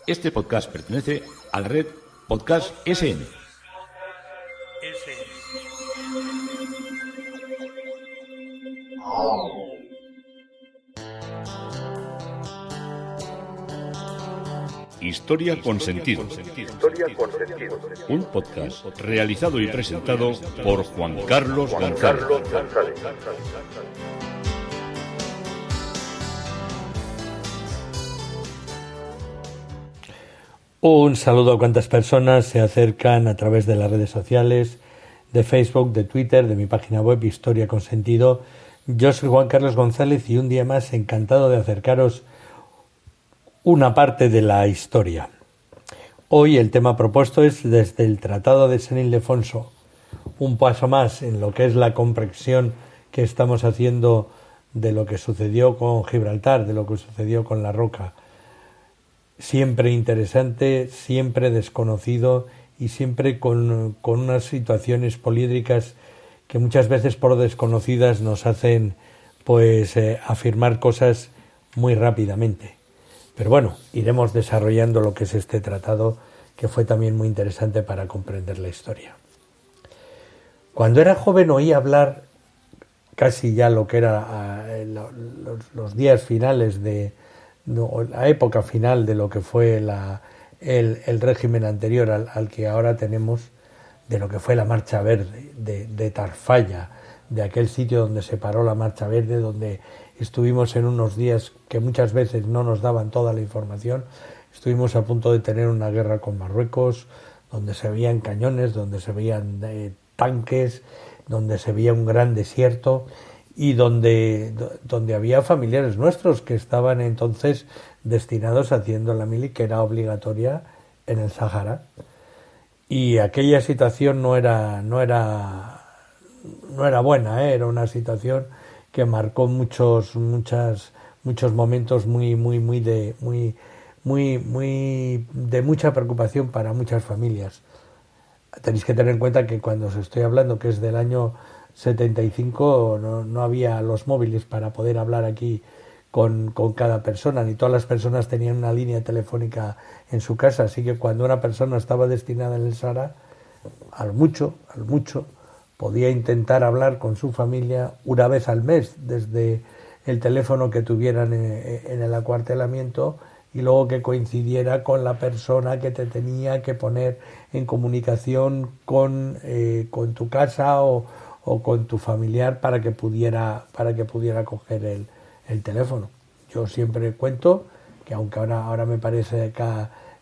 Este podcast pertenece a la red Podcast SN. Historia con sentido. Un podcast realizado y presentado por Juan Carlos González. Un saludo a cuantas personas se acercan a través de las redes sociales, de Facebook, de Twitter, de mi página web Historia con Sentido. Yo soy Juan Carlos González y un día más encantado de acercaros una parte de la historia. Hoy el tema propuesto es desde el Tratado de San Ildefonso, un paso más en lo que es la comprensión que estamos haciendo de lo que sucedió con Gibraltar, de lo que sucedió con La Roca. Siempre interesante, siempre desconocido y siempre con unas situaciones poliédricas que muchas veces por desconocidas nos hacen afirmar cosas muy rápidamente. Pero bueno, iremos desarrollando lo que es este tratado, que fue también muy interesante para comprender la historia. Cuando era joven oí hablar casi ya lo que era los días finales la época final de lo que fue el régimen anterior al que ahora tenemos, de lo que fue la Marcha Verde, de Tarfaya, de aquel sitio donde se paró la Marcha Verde, donde estuvimos en unos días que muchas veces no nos daban toda la información. Estuvimos a punto de tener una guerra con Marruecos, donde se veían cañones, donde se veían tanques, donde se veía un gran desierto y donde había familiares nuestros que estaban entonces destinados haciendo la mili, que era obligatoria en el Sahara. Y aquella situación no era buena, era una situación que marcó muchos momentos muy de mucha preocupación para muchas familias. Tenéis que tener en cuenta que cuando os estoy hablando, que es del año 75, no había los móviles para poder hablar aquí con cada persona, ni todas las personas tenían una línea telefónica en su casa, así que cuando una persona estaba destinada en el Sahara, al mucho, podía intentar hablar con su familia una vez al mes desde el teléfono que tuvieran en el acuartelamiento, y luego que coincidiera con la persona que te tenía que poner en comunicación con tu casa o con tu familiar para que pudiera coger el teléfono. Yo siempre cuento que aunque ahora me parece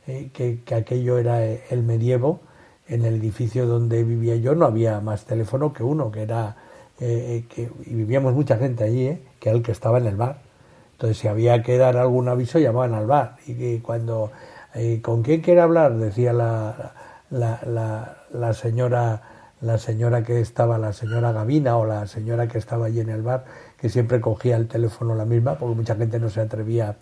que aquello era el medievo, en el edificio donde vivía yo no había más teléfono que uno, que era y vivíamos mucha gente allí, que era el que estaba en el bar. Entonces, si había que dar algún aviso, llamaban al bar. Y que cuando ¿con quién quiere hablar?, decía la señora que estaba, la señora Gavina, o la señora que estaba allí en el bar, que siempre cogía el teléfono la misma, porque mucha gente no se atrevía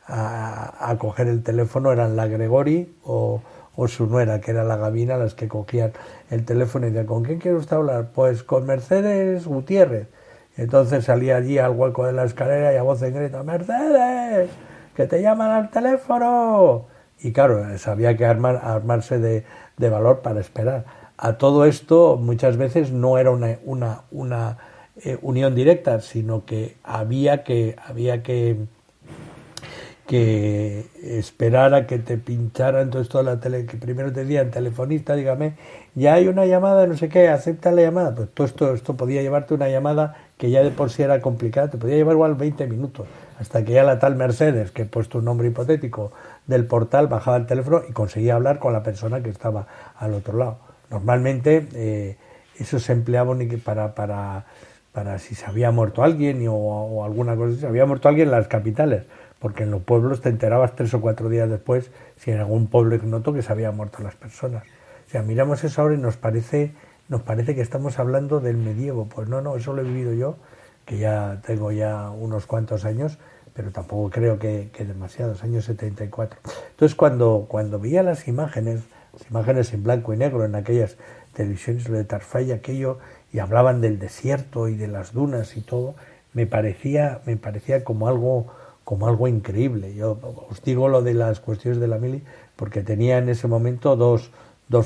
a coger el teléfono. Eran la Gregori o su nuera, que era la Gavina, las que cogían el teléfono y decían: ¿con quién quiere usted hablar? Pues con Mercedes Gutiérrez. Entonces salía allí al hueco de la escalera y a voz en grito: ¡Mercedes, que te llaman al teléfono! Y claro, había que armarse de valor para esperar. A todo esto muchas veces no era una unión directa, sino que había que esperar a que te pincharan. Entonces toda la tele, que primero te decían: telefonista, dígame, ya hay una llamada, no sé qué, acepta la llamada. Pues todo esto podía llevarte una llamada que ya de por sí era complicada, te podía llevar igual 20 minutos, hasta que ya la tal Mercedes, que he puesto un nombre hipotético, del portal, bajaba el teléfono y conseguía hablar con la persona que estaba al otro lado. Normalmente eso se empleaba para si se había muerto alguien o alguna cosa. Si se había muerto alguien en las capitales, porque en los pueblos te enterabas 3 o 4 días después, si en algún pueblo ignoto, que se habían muerto las personas. O sea, miramos eso ahora y nos parece que estamos hablando del medievo. Pues no, eso lo he vivido yo, que ya tengo ya unos cuantos años, pero tampoco creo que demasiados, años 74. Entonces cuando veía las imágenes en blanco y negro en aquellas televisiones de Tarfaya, aquello, y hablaban del desierto y de las dunas y todo, me parecía como algo como algo increíble. Yo os digo lo de las cuestiones de la mili porque tenía en ese momento dos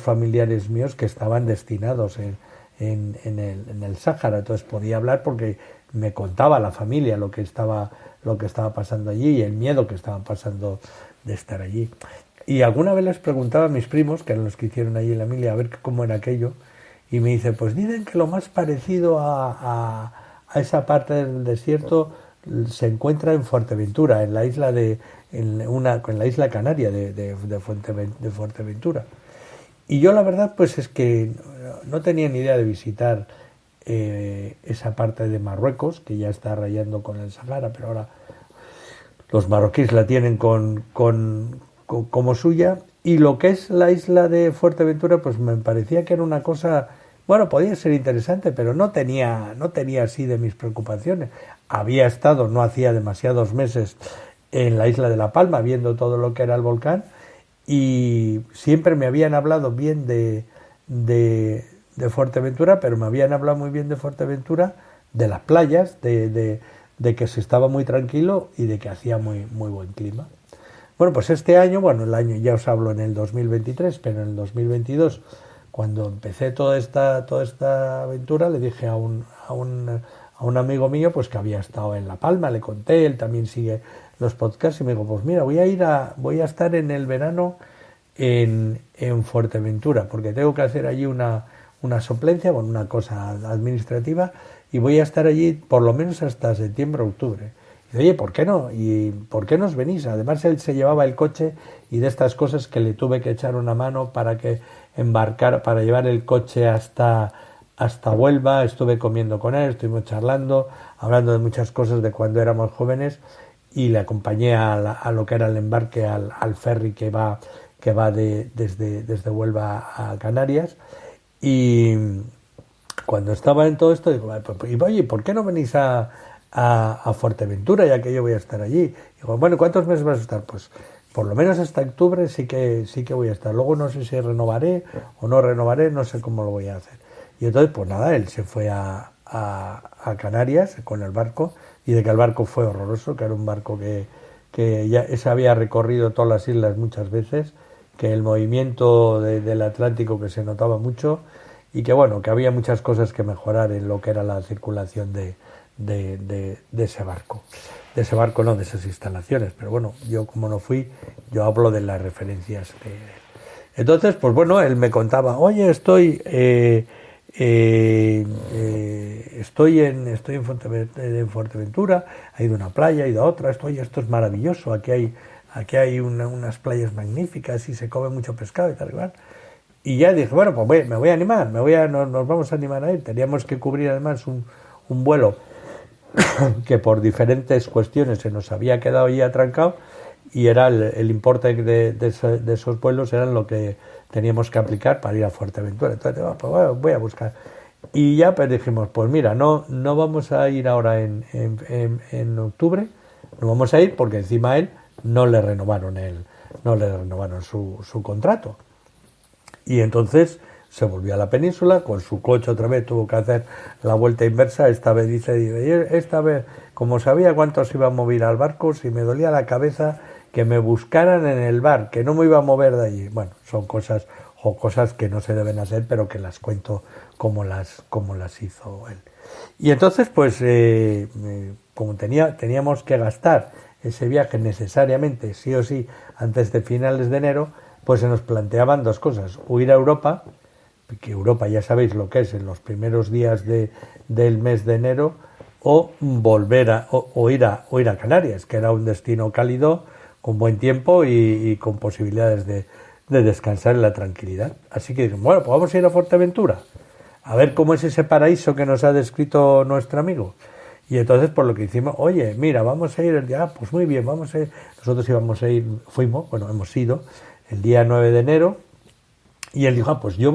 familiares míos que estaban destinados en el Sáhara, entonces podía hablar porque me contaba la familia lo que estaba pasando allí y el miedo que estaban pasando de estar allí. Y alguna vez les preguntaba a mis primos, que eran los que hicieron allí en la mili, a ver cómo era aquello, y me dice, pues dicen que lo más parecido a esa parte del desierto se encuentra en Fuerteventura, en la isla en la isla canaria de Fuerteventura. Y yo la verdad pues es que no tenía ni idea de visitar esa parte de Marruecos, que ya está rayando con el Sahara, pero ahora los marroquíes la tienen como suya. Y lo que es la isla de Fuerteventura, pues me parecía que era una cosa, bueno, podía ser interesante, pero no tenía así de mis preocupaciones. Había estado, no hacía demasiados meses, en la isla de La Palma, viendo todo lo que era el volcán, y siempre me habían hablado bien de Fuerteventura, pero me habían hablado muy bien de Fuerteventura, de las playas, de que se estaba muy tranquilo y de que hacía muy, muy buen clima. Bueno, pues este año, el año ya os hablo en el 2023, pero en el 2022, cuando empecé toda esta aventura, le dije a un amigo mío pues que había estado en La Palma, le conté, él también sigue los podcasts y me dijo, pues mira, voy a estar en el verano en Fuerteventura, porque tengo que hacer allí una suplencia, una cosa administrativa, y voy a estar allí por lo menos hasta septiembre o octubre. Y oye, ¿por qué no? ¿Y por qué nos venís? Además él se llevaba el coche y de estas cosas que le tuve que echar una mano para que embarcar, para llevar el coche hasta Huelva. Estuve comiendo con él, estuvimos charlando, hablando de muchas cosas de cuando éramos jóvenes, y le acompañé a lo que era el embarque al ferry que va desde Huelva a Canarias. Y cuando estaba en todo esto, digo, oye, ¿por qué no venís a Fuerteventura, ya que yo voy a estar allí? Digo, bueno, ¿cuántos meses vas a estar? Pues por lo menos hasta octubre sí que voy a estar. Luego no sé si renovaré o no renovaré, no sé cómo lo voy a hacer. Y entonces, pues nada, él se fue a Canarias con el barco, y de que el barco fue horroroso, que era un barco que ya se había recorrido todas las islas muchas veces, que el movimiento del Atlántico que se notaba mucho, y que bueno, que había muchas cosas que mejorar en lo que era la circulación de ese barco. De ese barco no, de esas instalaciones, pero bueno, yo como no fui, yo hablo de las referencias Entonces, pues bueno, él me contaba, oye, estoy en Fuerteventura, he ido a una playa, he ido a otra, esto es maravilloso, aquí hay unas playas magníficas y se come mucho pescado y tal y tal. Y ya dije, bueno, pues me voy a animar, nos vamos a animar a ir. Teníamos que cubrir además un vuelo que por diferentes cuestiones se nos había quedado ya atrancado, y era el importe de esos vuelos eran lo que teníamos que aplicar para ir a Fuerteventura. Entonces, pues voy a buscar. Y ya pues dijimos, pues mira, no vamos a ir ahora en octubre, no vamos a ir porque encima a él no le renovaron su contrato. Y entonces se volvió a la península, con su coche otra vez tuvo que hacer la vuelta inversa. Esta vez esta vez, como sabía cuánto se iba a mover al barco, si me dolía la cabeza que me buscaran en el bar, que no me iba a mover de allí. Bueno, son cosas que no se deben hacer, pero que las cuento como las hizo él. Y entonces, pues, como teníamos que gastar ese viaje necesariamente, sí o sí, antes de finales de enero, pues se nos planteaban dos cosas: o ir a Europa, que Europa ya sabéis lo que es en los primeros días del mes de enero, o volver o ir a Canarias, que era un destino cálido, con buen tiempo y con posibilidades de descansar en la tranquilidad. Así que bueno, pues vamos a ir a Fuerteventura, a ver cómo es ese paraíso que nos ha descrito nuestro amigo. Y entonces, por lo que hicimos, oye, mira, vamos a ir el día, pues muy bien, vamos a ir. Nosotros íbamos a ir, hemos ido el día 9 de enero, y él dijo, pues yo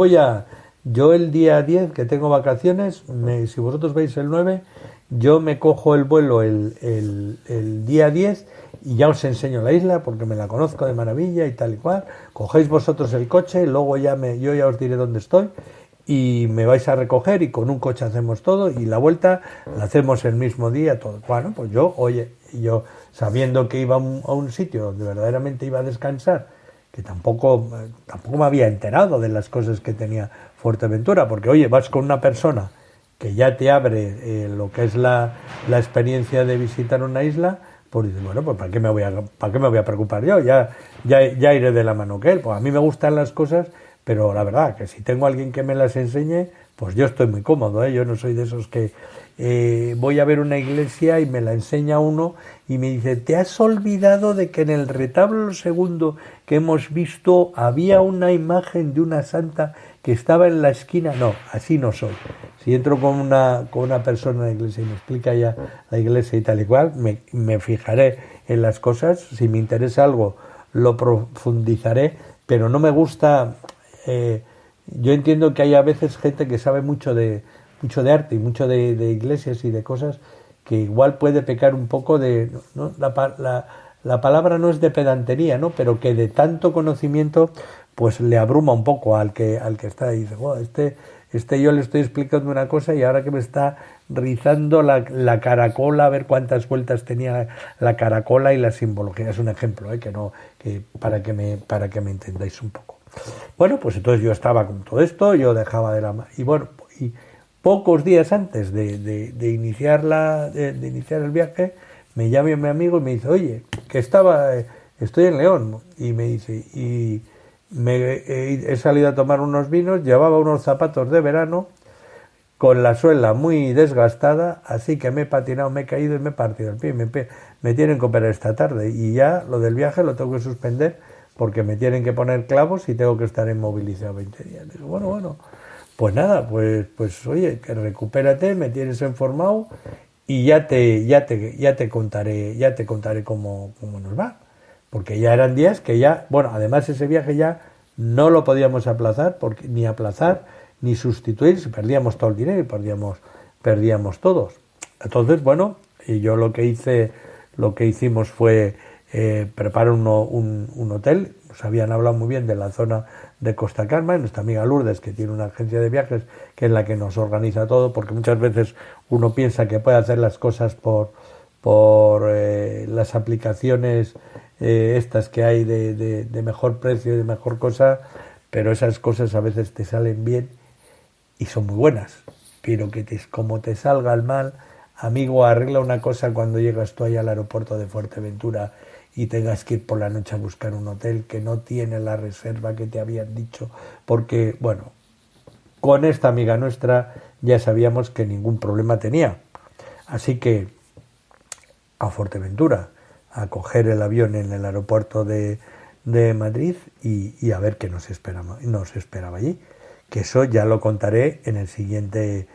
el día 10, que tengo vacaciones, si vosotros veis el 9, yo me cojo el vuelo el día 10 y ya os enseño la isla, porque me la conozco de maravilla y tal y cual. Cogéis vosotros el coche, luego yo ya os diré dónde estoy, y me vais a recoger, y con un coche hacemos todo, y la vuelta la hacemos el mismo día, todo. Bueno, pues yo sabiendo que iba a un sitio donde verdaderamente iba a descansar, que tampoco me había enterado de las cosas que tenía Fuerteventura, porque oye, vas con una persona que ya te abre lo que es la experiencia de visitar una isla, pues dices, bueno, pues ¿para qué me voy a preocupar yo? Ya iré de la mano que él. Pues a mí me gustan las cosas, pero la verdad que si tengo alguien que me las enseñe, pues yo estoy muy cómodo, ¿eh? Yo no soy de esos que voy a ver una iglesia y me la enseña uno y me dice, ¿te has olvidado de que en el retablo segundo que hemos visto había una imagen de una santa que estaba en la esquina? No, así no soy. Si entro con una persona en la iglesia y me explica ya la iglesia y tal y cual, me fijaré en las cosas. Si me interesa algo, lo profundizaré, pero no me gusta... yo entiendo que hay a veces gente que sabe mucho de arte y mucho de iglesias y de cosas que igual puede pecar un poco de... ¿no? La palabra no es de pedantería, ¿no? Pero que de tanto conocimiento pues le abruma un poco al que está ahí. Dice, wow, este yo le estoy explicando una cosa y ahora que me está rizando la caracola, a ver cuántas vueltas tenía la caracola y la simbología. Es un ejemplo, que para que me entendáis un poco. Bueno, pues entonces yo estaba con todo esto, yo dejaba de la... Y bueno, y pocos días antes de iniciar el viaje, me llama mi amigo y me dice, oye, que estoy en León. Y me dice, y he salido a tomar unos vinos, llevaba unos zapatos de verano con la suela muy desgastada, así que me he patinado, me he caído y me he partido el pie. Me tienen que operar esta tarde y ya lo del viaje lo tengo que suspender porque me tienen que poner clavos y tengo que estar inmovilizado 20 días. Digo, bueno, pues nada, pues oye, que recupérate, me tienes informado y ya te contaré cómo nos va. Porque ya eran días que ya, bueno, además ese viaje ya no lo podíamos aplazar, ni sustituir, si perdíamos todo el dinero y perdíamos todos. Entonces, bueno, y yo lo que hicimos fue preparar un hotel. Nos habían hablado muy bien de la zona de Costa Carmen, nuestra amiga Lourdes, que tiene una agencia de viajes, que es la que nos organiza todo, porque muchas veces uno piensa que puede hacer las cosas por las aplicaciones estas que hay de mejor precio y de mejor cosa, pero esas cosas a veces te salen bien y son muy buenas, pero como te salga el mal, amigo, arregla una cosa cuando llegas tú ahí al aeropuerto de Fuerteventura y tengas que ir por la noche a buscar un hotel que no tiene la reserva que te habían dicho, porque, bueno, con esta amiga nuestra ya sabíamos que ningún problema tenía. Así que a Fuerteventura, a coger el avión en el aeropuerto de Madrid y a ver qué nos esperaba allí. Que eso ya lo contaré en el siguiente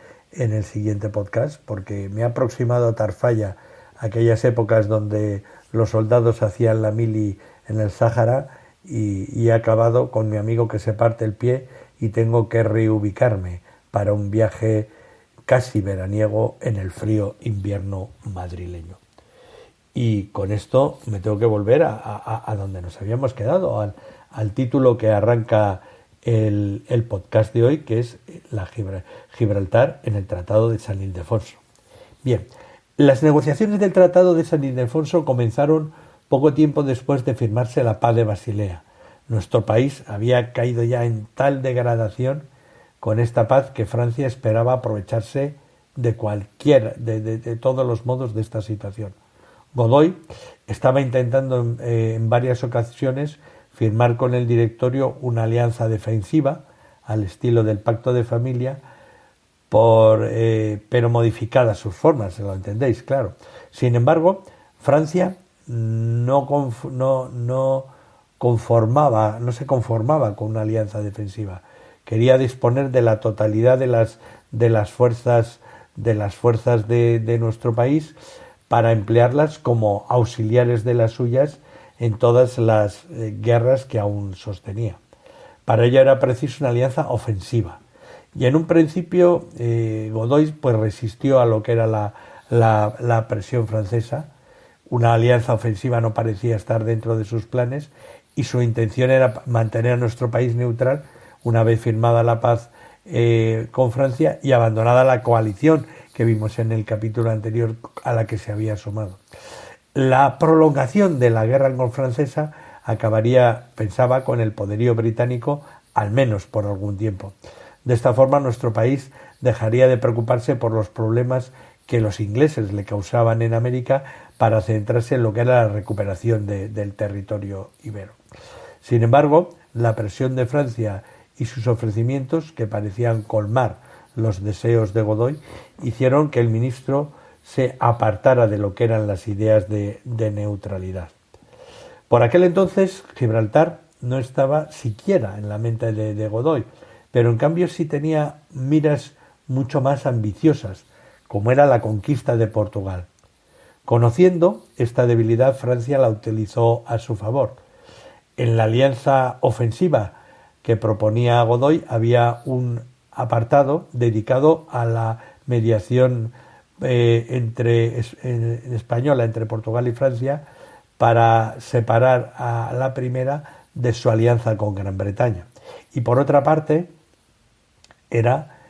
podcast, porque me ha aproximado a Tarfaya, aquellas épocas donde los soldados hacían la mili en el Sáhara, y he acabado con mi amigo que se parte el pie y tengo que reubicarme para un viaje casi veraniego en el frío invierno madrileño. Y con esto me tengo que volver a donde nos habíamos quedado, al título que arranca el podcast de hoy, que es la Gibraltar en el Tratado de San Ildefonso. Bien, las negociaciones del Tratado de San Ildefonso comenzaron poco tiempo después de firmarse la Paz de Basilea. Nuestro país había caído ya en tal degradación con esta paz que Francia esperaba aprovecharse de todos los modos de esta situación. Godoy estaba intentando en varias ocasiones firmar con el directorio una alianza defensiva al estilo del Pacto de Familia, pero modificada sus formas, ¿se lo entendéis? Claro. Sin embargo, Francia no se conformaba con una alianza defensiva. Quería disponer de la totalidad de las fuerzas de nuestro país para emplearlas como auxiliares de las suyas en todas las guerras que aún sostenía. Para ello era preciso una alianza ofensiva. Y en un principio Godoy pues resistió a lo que era la presión francesa. Una alianza ofensiva no parecía estar dentro de sus planes y su intención era mantener a nuestro país neutral una vez firmada la paz con Francia y abandonada la coalición que vimos en el capítulo anterior a la que se había sumado. La prolongación de la guerra anglo-francesa acabaría, pensaba, con el poderío británico, al menos por algún tiempo. De esta forma, nuestro país dejaría de preocuparse por los problemas que los ingleses le causaban en América para centrarse en lo que era la recuperación del territorio ibero. Sin embargo, la presión de Francia y sus ofrecimientos, que parecían colmar los deseos de Godoy, hicieron que el ministro se apartara de lo que eran las ideas de neutralidad. Por aquel entonces, Gibraltar no estaba siquiera en la mente de Godoy, pero en cambio sí tenía miras mucho más ambiciosas, como era la conquista de Portugal. Conociendo esta debilidad, Francia la utilizó a su favor. En la alianza ofensiva que proponía Godoy había un apartado dedicado a la mediación española entre Portugal y Francia para separar a la primera de su alianza con Gran Bretaña. Y por otra parte, era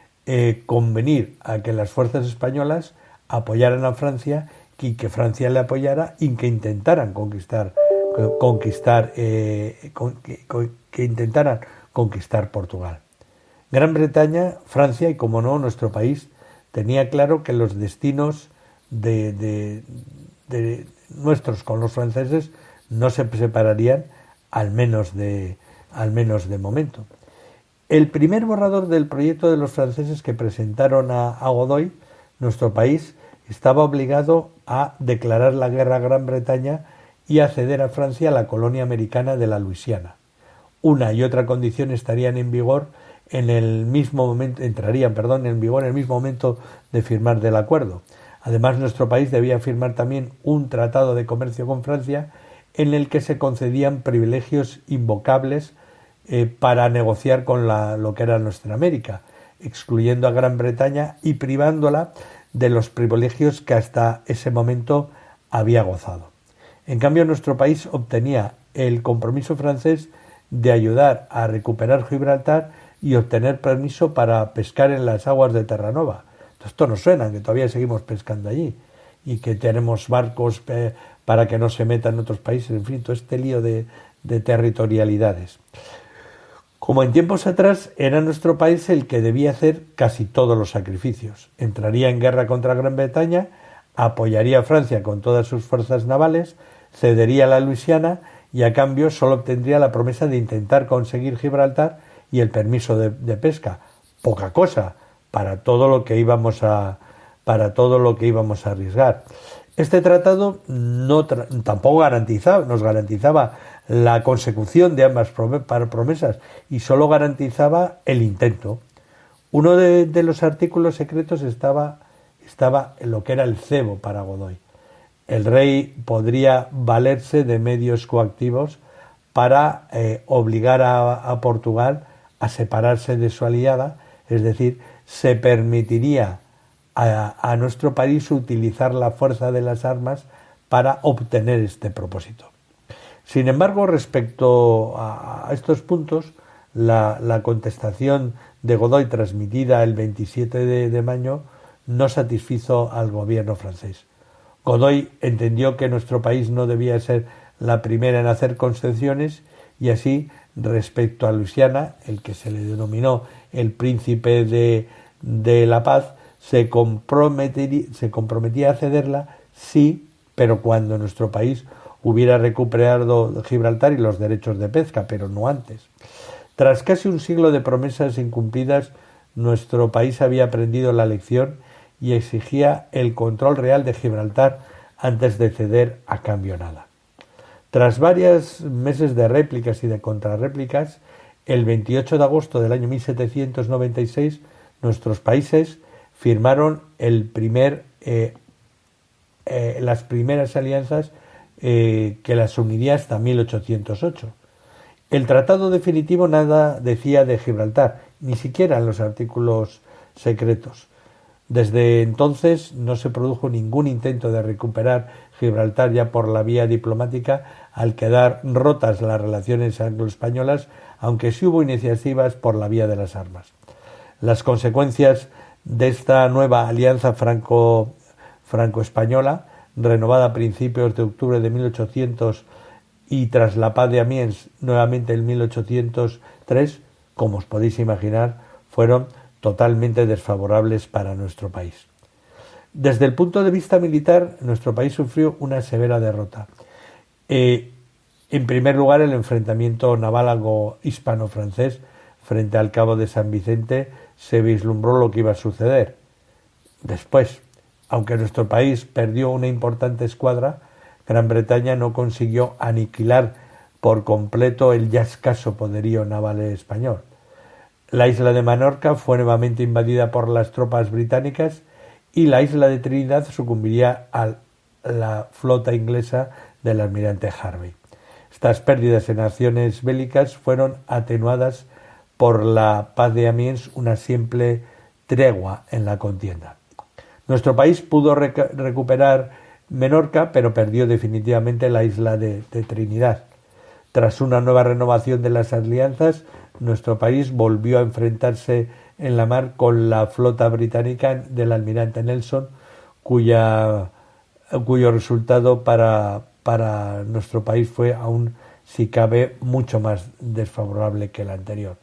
convenir a que las fuerzas españolas apoyaran a Francia y que Francia le apoyara y que intentaran conquistar Portugal. Gran Bretaña, Francia y, como no, nuestro país tenía claro que los destinos de nuestros con los franceses no se separarían, al menos de momento. El primer borrador del proyecto de los franceses que presentaron a Godoy, nuestro país estaba obligado a declarar la guerra a Gran Bretaña y a ceder a Francia la colonia americana de la Luisiana. Una y otra condición estarían en vigor entrarían en vigor en el mismo momento de firmar del acuerdo. Además, nuestro país debía firmar también un tratado de comercio con Francia en el que se concedían privilegios invocables para negociar con lo que era nuestra América, excluyendo a Gran Bretaña y privándola de los privilegios que hasta ese momento había gozado. En cambio, nuestro país obtenía el compromiso francés de ayudar a recuperar Gibraltar y obtener permiso para pescar en las aguas de Terranova. Esto nos suena, que todavía seguimos pescando allí y que tenemos barcos para que no se metan en otros países, en fin, todo este lío de territorialidades. Como en tiempos atrás, era nuestro país el que debía hacer casi todos los sacrificios. Entraría en guerra contra Gran Bretaña, apoyaría a Francia con todas sus fuerzas navales, cedería la Luisiana y a cambio solo obtendría la promesa de intentar conseguir Gibraltar y el permiso de pesca. Poca cosa para todo lo que íbamos a arriesgar. Este tratado tampoco nos garantizaba la consecución de ambas promesas y solo garantizaba el intento. Uno de los artículos secretos estaba en lo que era el cebo para Godoy. El rey podría valerse de medios coactivos para obligar a Portugal a separarse de su aliada, es decir, se permitiría a nuestro país utilizar la fuerza de las armas para obtener este propósito. Sin embargo, respecto a estos puntos, la contestación de Godoy transmitida el 27 de mayo no satisfizo al gobierno francés. Godoy entendió que nuestro país no debía ser la primera en hacer concesiones y así, respecto a Luisiana, el que se le denominó el príncipe de la paz, se comprometía a cederla, sí, pero cuando nuestro país hubiera recuperado Gibraltar y los derechos de pesca, pero no antes. Tras casi un siglo de promesas incumplidas, nuestro país había aprendido la lección y exigía el control real de Gibraltar antes de ceder a cambio nada. Tras varios meses de réplicas y de contrarréplicas, el 28 de agosto del año 1796, nuestros países firmaron las primeras alianzas que las uniría hasta 1808. El tratado definitivo nada decía de Gibraltar, ni siquiera en los artículos secretos. Desde entonces no se produjo ningún intento de recuperar Gibraltar ya por la vía diplomática, al quedar rotas las relaciones anglo-españolas, aunque sí hubo iniciativas por la vía de las armas. Las consecuencias de esta nueva alianza franco-española renovada a principios de octubre de 1800 y tras la paz de Amiens nuevamente en 1803, como os podéis imaginar, fueron totalmente desfavorables para nuestro país. Desde el punto de vista militar, nuestro país sufrió una severa derrota. En primer lugar, el enfrentamiento naval hispano-francés frente al Cabo de San Vicente se vislumbró lo que iba a suceder. Después, aunque nuestro país perdió una importante escuadra, Gran Bretaña no consiguió aniquilar por completo el ya escaso poderío naval español. La isla de Menorca fue nuevamente invadida por las tropas británicas y la isla de Trinidad sucumbiría a la flota inglesa del almirante Harvey. Estas pérdidas en acciones bélicas fueron atenuadas por la paz de Amiens, una simple tregua en la contienda. Nuestro país pudo recuperar Menorca, pero perdió definitivamente la isla de Trinidad. Tras una nueva renovación de las alianzas, nuestro país volvió a enfrentarse en la mar con la flota británica del almirante Nelson, cuyo resultado para nuestro país fue aún, si cabe, mucho más desfavorable que el anterior.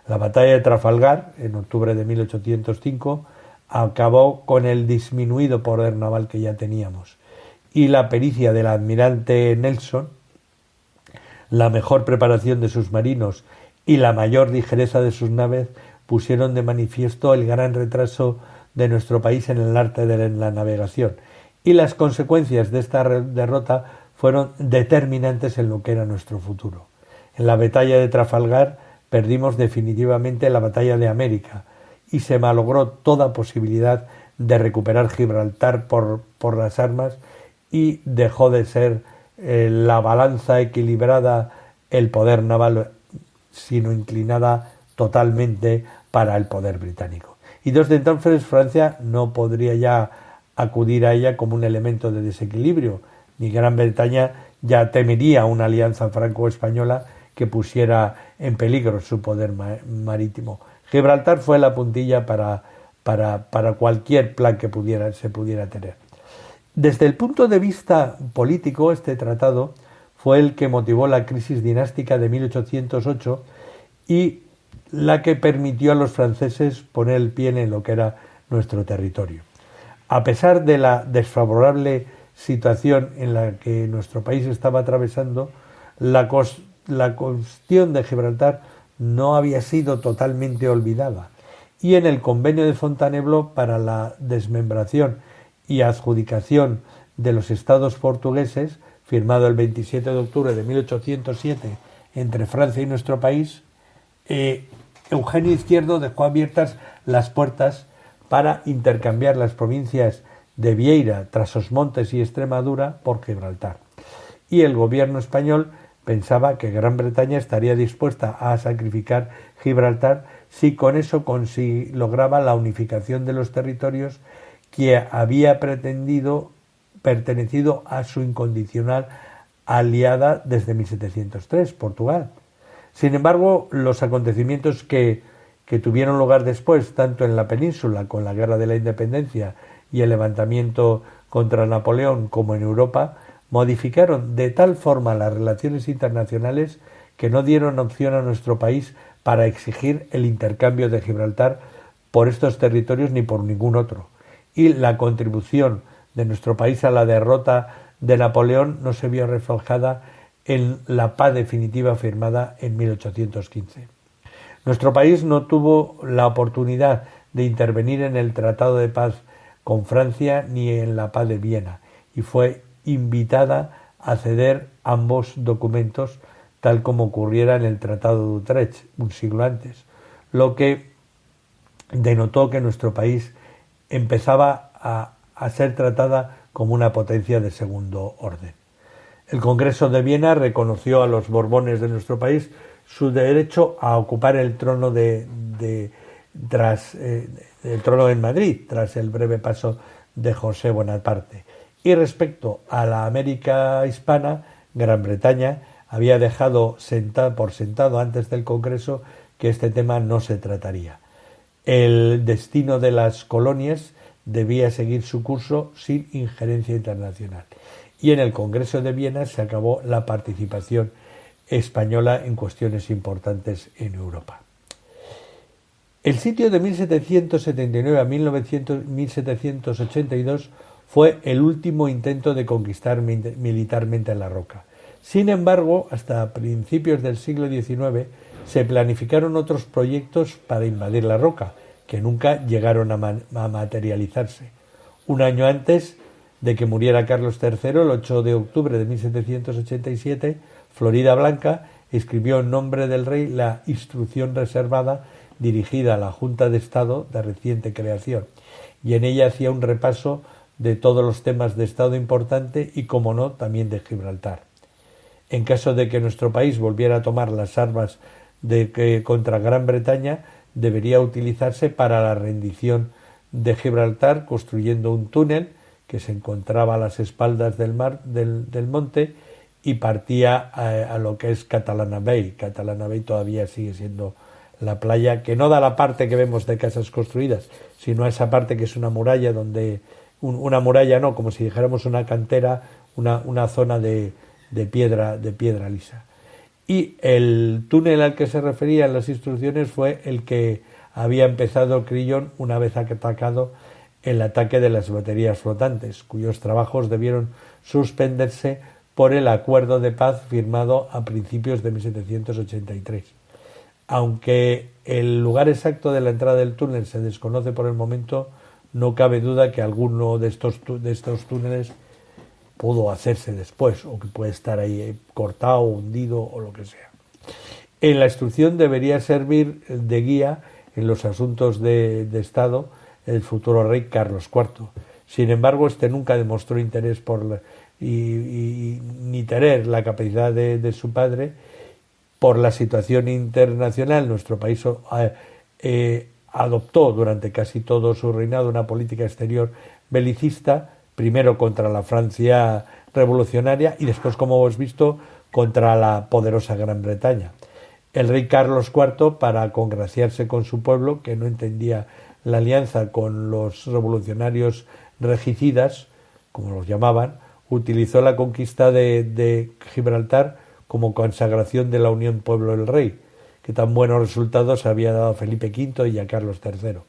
La batalla de Trafalgar, en octubre de 1805, acabó con el disminuido poder naval que ya teníamos, y la pericia del almirante Nelson, la mejor preparación de sus marinos y la mayor ligereza de sus naves pusieron de manifiesto el gran retraso de nuestro país en el arte de la navegación, y las consecuencias de esta derrota fueron determinantes en lo que era nuestro futuro. En la batalla de Trafalgar perdimos definitivamente la batalla de América y se malogró toda posibilidad de recuperar Gibraltar por las armas, y dejó de ser la balanza equilibrada el poder naval, sino inclinada totalmente para el poder británico. Y desde entonces Francia no podría ya acudir a ella como un elemento de desequilibrio, ni Gran Bretaña ya temería una alianza franco-española que pusiera en peligro su poder marítimo. Gibraltar fue la puntilla para cualquier plan que se pudiera tener. Desde el punto de vista político, este tratado fue el que motivó la crisis dinástica de 1808 y la que permitió a los franceses poner el pie en lo que era nuestro territorio. A pesar de la desfavorable situación en la que nuestro país estaba atravesando, la cuestión de Gibraltar no había sido totalmente olvidada, y en el convenio de Fontainebleau para la desmembración y adjudicación de los estados portugueses, firmado el 27 de octubre de 1807 entre Francia y nuestro país, Eugenio Izquierdo dejó abiertas las puertas para intercambiar las provincias de Vieira, Trás-os-Montes y Extremadura por Gibraltar. Y el gobierno español pensaba que Gran Bretaña estaría dispuesta a sacrificar Gibraltar si con eso lograba la unificación de los territorios que había pertenecido a su incondicional aliada desde 1703, Portugal. Sin embargo, los acontecimientos que tuvieron lugar después, tanto en la península con la Guerra de la Independencia y el levantamiento contra Napoleón, como en Europa, modificaron de tal forma las relaciones internacionales que no dieron opción a nuestro país para exigir el intercambio de Gibraltar por estos territorios ni por ningún otro. Y la contribución de nuestro país a la derrota de Napoleón no se vio reflejada en la paz definitiva firmada en 1815. Nuestro país no tuvo la oportunidad de intervenir en el Tratado de Paz con Francia ni en la Paz de Viena, y fue invitada a ceder ambos documentos, tal como ocurriera en el Tratado de Utrecht un siglo antes, lo que denotó que nuestro país empezaba a ser tratada como una potencia de segundo orden. El Congreso de Viena reconoció a los Borbones de nuestro país su derecho a ocupar el trono el trono en Madrid tras el breve paso de José Bonaparte. Y respecto a la América hispana, Gran Bretaña había dejado por sentado antes del Congreso que este tema no se trataría. El destino de las colonias debía seguir su curso sin injerencia internacional. Y en el Congreso de Viena se acabó la participación española en cuestiones importantes en Europa. El sitio de 1779 a 1782 fue el último intento de conquistar militarmente La Roca. Sin embargo, hasta principios del siglo XIX se planificaron otros proyectos para invadir La Roca, que nunca llegaron a materializarse. Un año antes de que muriera Carlos III, el 8 de octubre de 1787, Floridablanca escribió en nombre del rey la instrucción reservada dirigida a la Junta de Estado de reciente creación, y en ella hacía un repaso de todos los temas de Estado importante y, como no, también de Gibraltar. En caso de que nuestro país volviera a tomar las armas contra Gran Bretaña, debería utilizarse para la rendición de Gibraltar, construyendo un túnel que se encontraba a las espaldas del monte y partía a lo que es Catalana Bay. Catalana Bay todavía sigue siendo la playa, que no da la parte que vemos de casas construidas, sino a esa parte que es una muralla, una muralla no, como si dijéramos una cantera, una zona de piedra lisa. Y el túnel al que se referían las instrucciones fue el que había empezado Crillon una vez atacado el ataque de las baterías flotantes, cuyos trabajos debieron suspenderse por el acuerdo de paz firmado a principios de 1783. Aunque el lugar exacto de la entrada del túnel se desconoce por el momento, no cabe duda que alguno de estos túneles pudo hacerse después, o que puede estar ahí cortado, hundido o lo que sea. En la instrucción debería servir de guía en los asuntos de Estado el futuro rey Carlos IV. Sin embargo, este nunca demostró interés ni tener la capacidad de su padre. Por la situación internacional, nuestro país adoptó durante casi todo su reinado una política exterior belicista, primero contra la Francia revolucionaria y después, como hemos visto, contra la poderosa Gran Bretaña. El rey Carlos IV, para congraciarse con su pueblo, que no entendía la alianza con los revolucionarios regicidas, como los llamaban, utilizó la conquista de Gibraltar como consagración de la unión pueblo-el rey, que tan buenos resultados había dado a Felipe V y a Carlos III.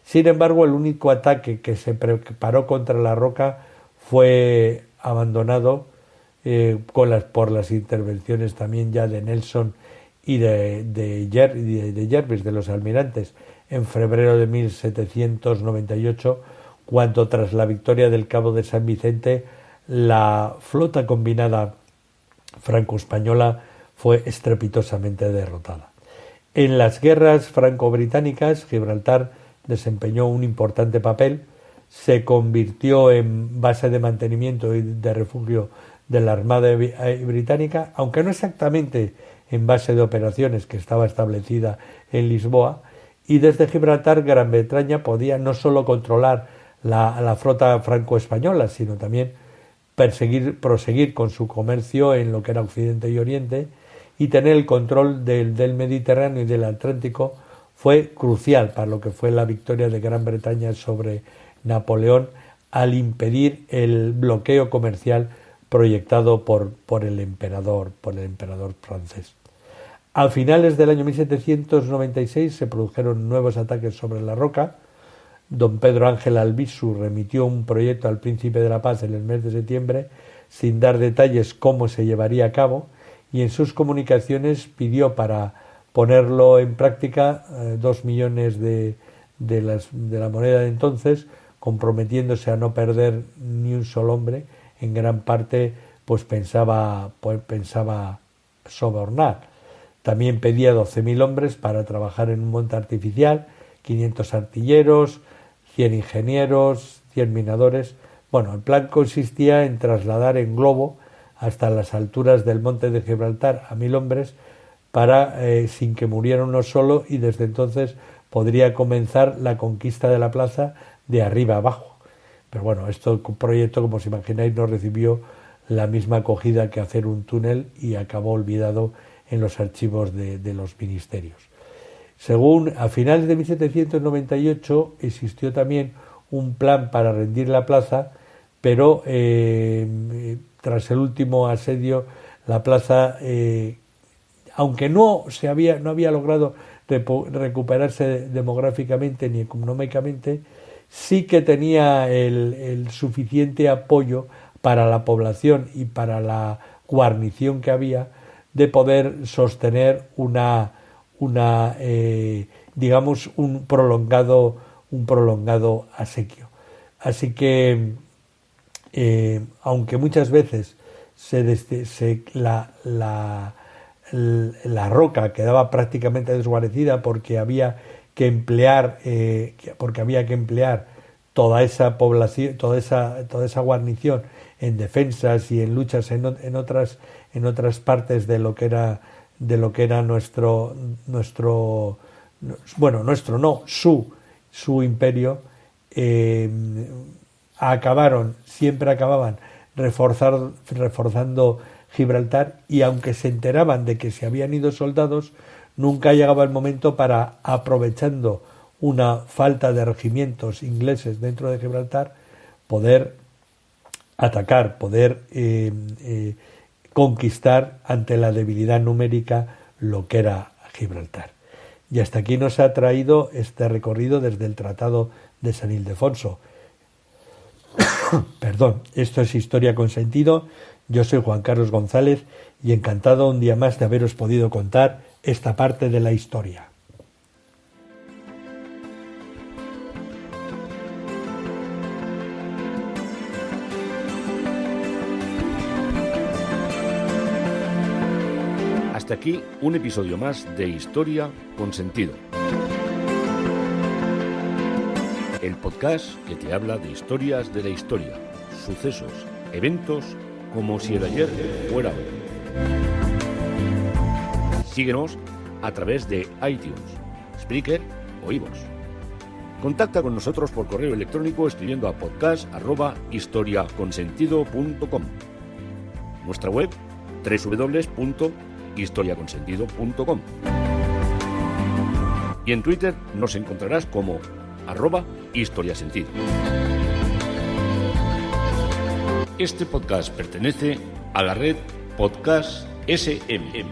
Sin embargo, el único ataque que se preparó contra La Roca fue abandonado por las intervenciones también ya de Nelson y de Jervis, de los almirantes, en febrero de 1798, cuando tras la victoria del Cabo de San Vicente, la flota combinada franco-española fue estrepitosamente derrotada. En las guerras franco-británicas, Gibraltar desempeñó un importante papel, se convirtió en base de mantenimiento y de refugio de la Armada británica, aunque no exactamente en base de operaciones, que estaba establecida en Lisboa, y desde Gibraltar Gran Bretaña podía no solo controlar la flota franco-española, sino también proseguir con su comercio en lo que era Occidente y Oriente, y tener el control del Mediterráneo y del Atlántico fue crucial para lo que fue la victoria de Gran Bretaña sobre Napoleón al impedir el bloqueo comercial proyectado por el emperador francés. A finales del año 1796 se produjeron nuevos ataques sobre La Roca. Don Pedro Ángel Albizu remitió un proyecto al Príncipe de la Paz en el mes de septiembre, sin dar detalles cómo se llevaría a cabo, y en sus comunicaciones pidió para ponerlo en práctica 2 millones de la moneda de entonces, comprometiéndose a no perder ni un solo hombre. En gran parte pues pensaba sobornar. También pedía 12.000 hombres para trabajar en un monte artificial, 500 artilleros, 100 ingenieros, 100 minadores. Bueno, el plan consistía en trasladar en globo hasta las alturas del monte de Gibraltar a 1.000 hombres sin que muriera uno solo, y desde entonces podría comenzar la conquista de la plaza de arriba abajo. Pero bueno, este proyecto, como os imagináis, no recibió la misma acogida que hacer un túnel y acabó olvidado en los archivos de los ministerios. A finales de 1798 existió también un plan para rendir la plaza, pero tras el último asedio la plaza, aunque no había logrado recuperarse demográficamente ni económicamente, sí que tenía el suficiente apoyo para la población y para la guarnición que había de poder sostener digamos un prolongado asedio. Así que aunque muchas veces la roca quedaba prácticamente desguarnecida porque había que emplear toda esa población, toda esa guarnición en defensas y en luchas en otras partes de lo que era su imperio, siempre acababan reforzando Gibraltar, y aunque se enteraban de que se habían ido soldados, nunca llegaba el momento para, aprovechando una falta de regimientos ingleses dentro de Gibraltar, poder atacar, poder conquistar ante la debilidad numérica lo que era Gibraltar. Y hasta aquí nos ha traído este recorrido desde el Tratado de San Ildefonso. Perdón, esto es Historia con Sentido. Yo soy Juan Carlos González y encantado un día más de haberos podido contar esta parte de la historia. Hasta aquí un episodio más de Historia con Sentido. El podcast que te habla de historias de la historia, sucesos, eventos, como si el ayer fuera hoy. Síguenos a través de iTunes, Spreaker o iVoox. Contacta con nosotros por correo electrónico escribiendo a podcast@historiaconsentido.com. Nuestra web www.historiaconsentido.com. Y en Twitter nos encontrarás como @historiasentido. Este podcast pertenece a la red Podcast SM.